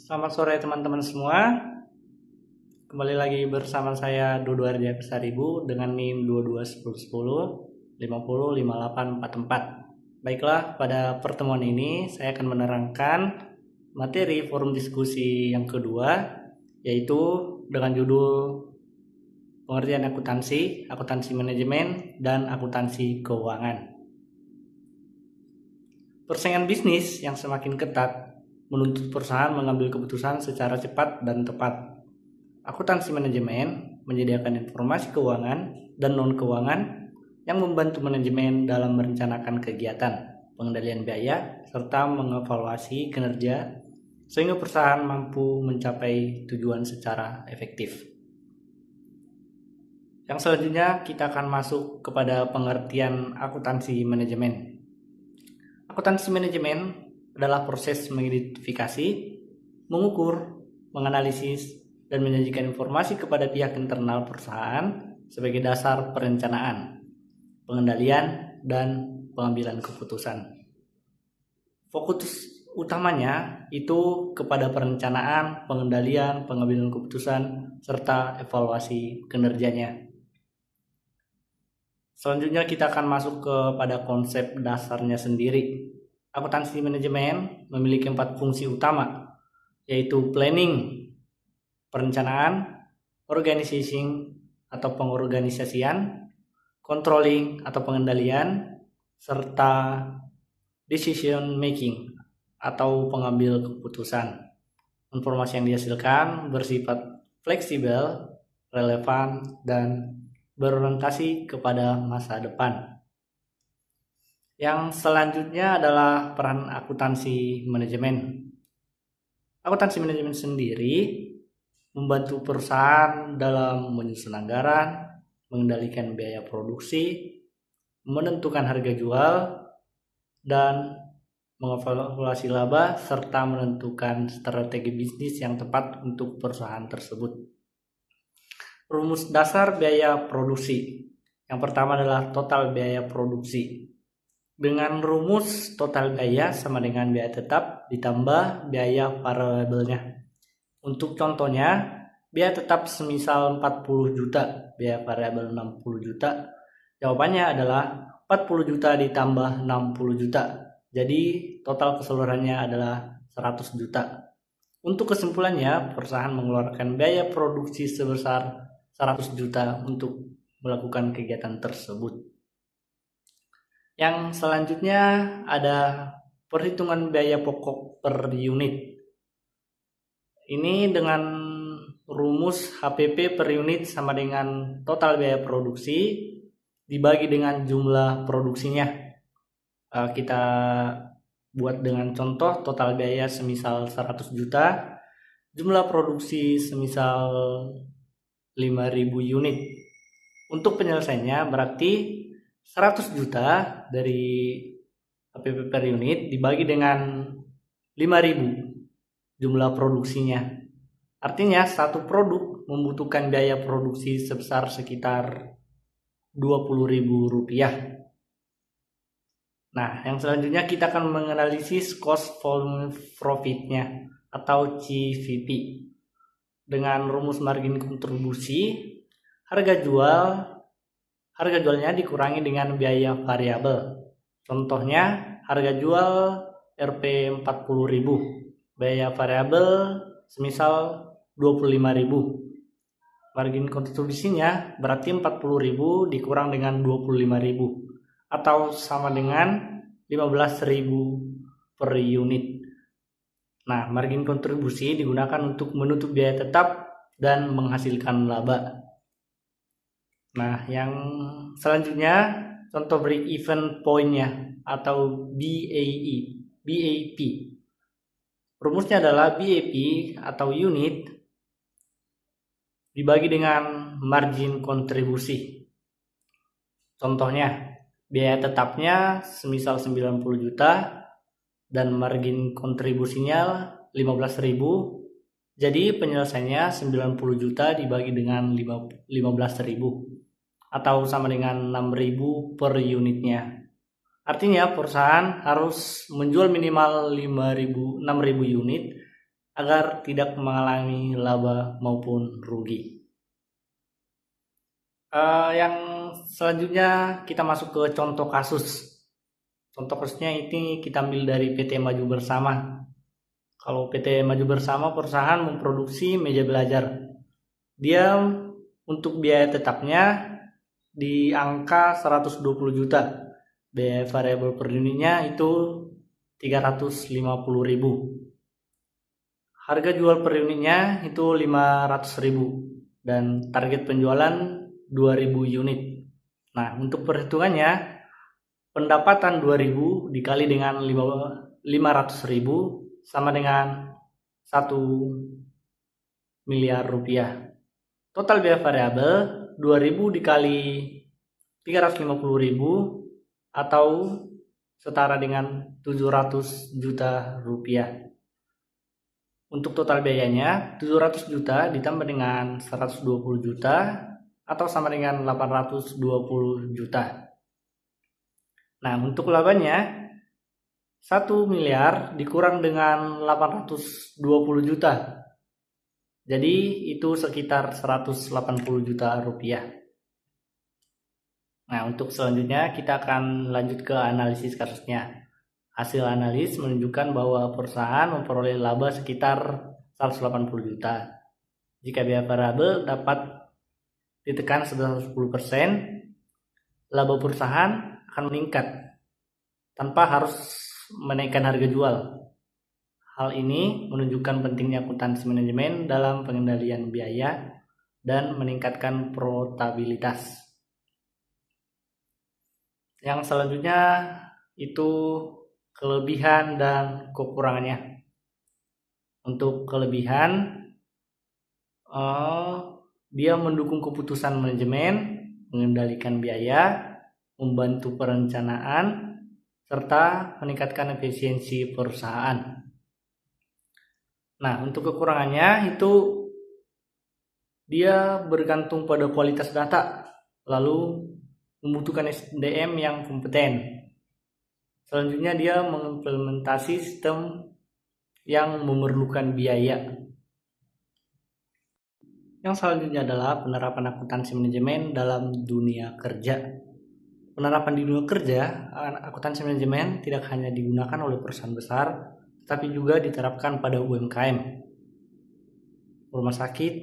Selamat sore teman-teman semua. Kembali lagi bersama saya Dodo Ardia Pesaribu dengan NIM 221010 505844. Baiklah, pada pertemuan ini saya akan menerangkan materi forum diskusi yang kedua, yaitu dengan judul pengertian akuntansi, akuntansi manajemen, dan akuntansi keuangan. Persaingan bisnis yang semakin ketat menuntut perusahaan mengambil keputusan secara cepat dan tepat. Akuntansi manajemen menyediakan informasi keuangan dan non-keuangan yang membantu manajemen dalam merencanakan kegiatan, pengendalian biaya, serta mengevaluasi kinerja sehingga perusahaan mampu mencapai tujuan secara efektif. Yang selanjutnya kita akan masuk kepada pengertian akuntansi manajemen. Akuntansi manajemen adalah proses mengidentifikasi, mengukur, menganalisis, dan menyajikan informasi kepada pihak internal perusahaan sebagai dasar perencanaan, pengendalian, dan pengambilan keputusan. Fokus utamanya itu kepada perencanaan, pengendalian, pengambilan keputusan, serta evaluasi kinerjanya. Selanjutnya kita akan masuk kepada konsep dasarnya sendiri. Akuntansi manajemen memiliki 4 fungsi utama, yaitu planning, perencanaan, organizing atau pengorganisasian, controlling atau pengendalian, serta decision making atau pengambil keputusan. Informasi yang dihasilkan bersifat fleksibel, relevan, dan berorientasi kepada masa depan. Yang selanjutnya adalah peran akuntansi manajemen. Akuntansi manajemen sendiri membantu perusahaan dalam menyusun anggaran, mengendalikan biaya produksi, menentukan harga jual, dan mengevaluasi laba, serta menentukan strategi bisnis yang tepat untuk perusahaan tersebut. Rumus dasar biaya produksi. Yang pertama adalah total biaya produksi. Dengan rumus total biaya sama dengan biaya tetap ditambah biaya variabelnya. Untuk contohnya, biaya tetap semisal 40 juta, biaya variabel 60 juta. Jawabannya adalah 40 juta ditambah 60 juta. Jadi total keseluruhannya adalah 100 juta. Untuk kesimpulannya, perusahaan mengeluarkan biaya produksi sebesar 100 juta untuk melakukan kegiatan tersebut. Yang selanjutnya ada perhitungan biaya pokok per unit. Ini dengan rumus HPP per unit sama dengan total biaya produksi dibagi dengan jumlah produksinya. Kita buat dengan contoh total biaya semisal 100 juta, jumlah produksi semisal 5.000 unit. Untuk penyelesaiannya berarti 100 juta dari HPP per unit dibagi dengan 5.000 jumlah produksinya. Artinya satu produk membutuhkan biaya produksi sebesar sekitar Rp20.000. Nah, yang selanjutnya kita akan menganalisis cost volume profitnya atau CVP. Dengan rumus margin kontribusi, harga jualnya dikurangi dengan biaya variabel. Contohnya, harga jual Rp 40.000. Biaya variabel semisal 25.000. Margin kontribusinya berarti 40.000 dikurang dengan 25.000 atau sama dengan 15.000 per unit. Nah, margin kontribusi digunakan untuk menutup biaya tetap dan menghasilkan laba. Nah, yang selanjutnya contoh break even point-nya atau BAP. Rumusnya adalah BAP atau unit dibagi dengan margin kontribusi. Contohnya, biaya tetapnya semisal 90 juta dan margin kontribusinya 15.000. Jadi penyelesaiannya 90 juta dibagi dengan 15.000 atau sama dengan 6.000 per unitnya. Artinya perusahaan harus menjual minimal 6.000 unit agar tidak mengalami laba maupun rugi. Yang selanjutnya kita masuk ke contoh kasus. Contoh kasusnya ini kita ambil dari PT Maju Bersama. Kalau PT Maju Bersama perusahaan memproduksi meja belajar. Dia untuk biaya tetapnya di angka 120 juta. Biaya variabel per unitnya itu 350.000. Harga jual per unitnya itu 500.000 dan target penjualan 2.000 unit. Nah, untuk perhitungannya pendapatan 2.000 dikali dengan 500.000 sama dengan 1 miliar rupiah. Total biaya variabel 2.000 dikali 350.000 atau setara dengan 700 juta rupiah. Untuk total biayanya 700 juta ditambah dengan 120 juta atau sama dengan 820 juta. Nah, untuk labanya 1 miliar dikurang dengan 820 juta. Jadi itu sekitar 180 juta rupiah. Nah, untuk selanjutnya kita akan lanjut ke analisis kasusnya. Hasil analis menunjukkan bahwa perusahaan memperoleh laba sekitar 180 juta. Jika biaya variabel dapat ditekan sebesar 10%, laba perusahaan akan meningkat tanpa harus menaikkan harga jual. Hal ini menunjukkan pentingnya akuntansi manajemen dalam pengendalian biaya dan meningkatkan profitabilitas. Yang selanjutnya itu kelebihan dan kekurangannya. Untuk kelebihan, dia mendukung keputusan manajemen, mengendalikan biaya, membantu perencanaan, serta meningkatkan efisiensi perusahaan. Nah, untuk kekurangannya itu dia bergantung pada kualitas data, lalu membutuhkan SDM yang kompeten. Selanjutnya dia mengimplementasi sistem yang memerlukan biaya. Yang selanjutnya adalah penerapan akuntansi manajemen dalam dunia kerja. Penerapan di dunia kerja, akuntansi manajemen tidak hanya digunakan oleh perusahaan besar, tapi juga diterapkan pada UMKM, rumah sakit,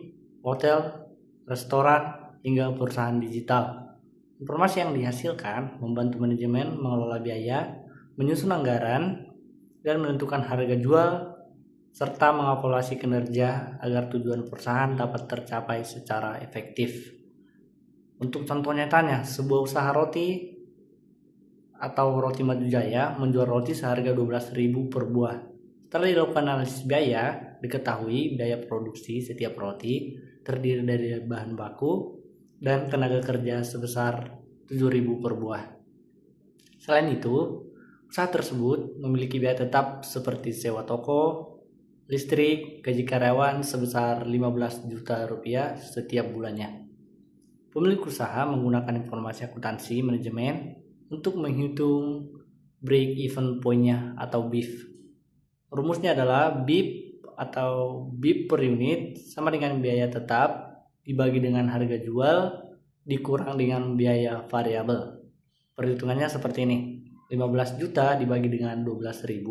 hotel, restoran, hingga perusahaan digital. Informasi yang dihasilkan membantu manajemen mengelola biaya, menyusun anggaran, dan menentukan harga jual, serta mengevaluasi kinerja agar tujuan perusahaan dapat tercapai secara efektif. Untuk contoh nyatanya, sebuah usaha roti atau Roti Maju Jaya menjual roti seharga 12.000 per buah. Setelah dilakukan analisis biaya, diketahui biaya produksi setiap roti terdiri dari bahan baku dan tenaga kerja sebesar 7.000 per buah. Selain itu, usaha tersebut memiliki biaya tetap seperti sewa toko, listrik, gaji karyawan sebesar 15 juta rupiah setiap bulannya. Pemilik usaha menggunakan informasi akuntansi manajemen untuk menghitung break-even point-nya atau BIF. Rumusnya adalah BIF atau BIF per unit sama dengan biaya tetap dibagi dengan harga jual dikurang dengan biaya variabel. Perhitungannya seperti ini. 15 juta dibagi dengan 12.000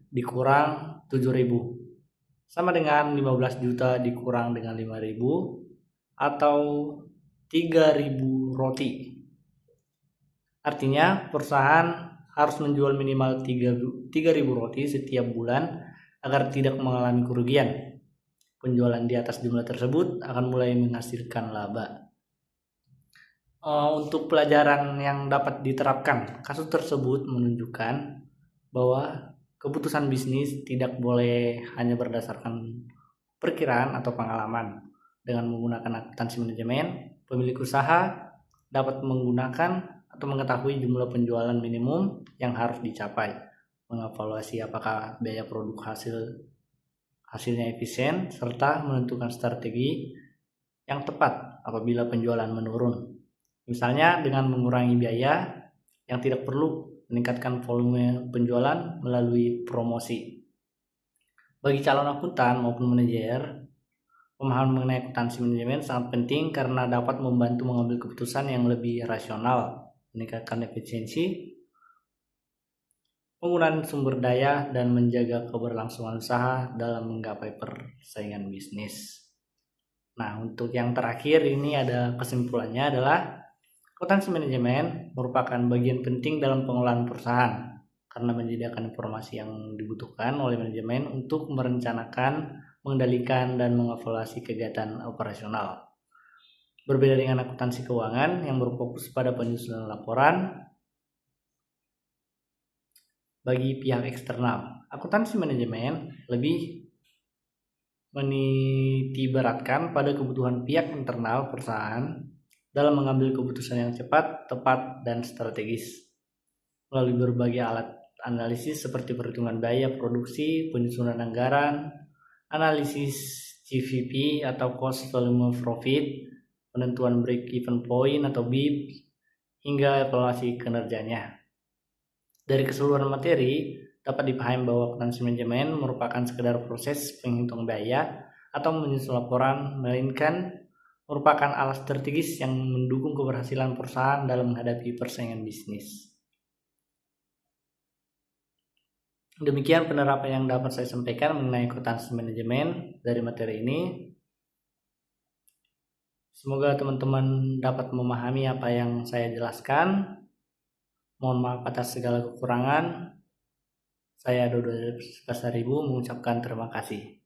dikurang 7.000. Sama dengan 15 juta dikurang dengan 5.000 atau 3.000 roti. Artinya perusahaan harus menjual minimal 3.000 roti setiap bulan agar tidak mengalami kerugian. Penjualan di atas jumlah tersebut akan mulai menghasilkan laba. Untuk pelajaran yang dapat diterapkan, kasus tersebut menunjukkan bahwa keputusan bisnis tidak boleh hanya berdasarkan perkiraan atau pengalaman. Dengan menggunakan akuntansi manajemen, pemilik usaha dapat menggunakan atau mengetahui jumlah penjualan minimum yang harus dicapai, mengevaluasi apakah biaya produk hasilnya efisien, serta menentukan strategi yang tepat apabila penjualan menurun. Misalnya dengan mengurangi biaya yang tidak perlu, meningkatkan volume penjualan melalui promosi. Bagi calon akuntan maupun manajer, pemahaman mengenai akuntansi manajemen sangat penting karena dapat membantu mengambil keputusan yang lebih rasional, meningkatkan efisiensi, penggunaan sumber daya, dan menjaga keberlangsungan usaha dalam menggapai persaingan bisnis. Nah, untuk yang terakhir ini ada kesimpulannya adalah akuntansi manajemen merupakan bagian penting dalam pengelolaan perusahaan karena menyediakan informasi yang dibutuhkan oleh manajemen untuk merencanakan, mengendalikan, dan mengevaluasi kegiatan operasional. Berbeda dengan akuntansi keuangan yang berfokus pada penyusunan laporan bagi pihak eksternal, akuntansi manajemen lebih menitiberatkan pada kebutuhan pihak internal perusahaan dalam mengambil keputusan yang cepat, tepat, dan strategis melalui berbagai alat analisis seperti perhitungan biaya produksi, penyusunan anggaran, analisis GVP atau Cost Volume of Profit, penentuan break-even point atau BIP, hingga evaluasi kinerjanya. Dari keseluruhan materi, dapat dipahami bahwa akuntansi manajemen merupakan sekedar proses penghitung biaya atau menyusun laporan, melainkan merupakan alat strategis yang mendukung keberhasilan perusahaan dalam menghadapi persaingan bisnis. Demikian penerapan yang dapat saya sampaikan mengenai akuntansi manajemen dari materi ini. Semoga teman-teman dapat memahami apa yang saya jelaskan. Mohon maaf atas segala kekurangan. Saya Dodo Pasaribu mengucapkan terima kasih.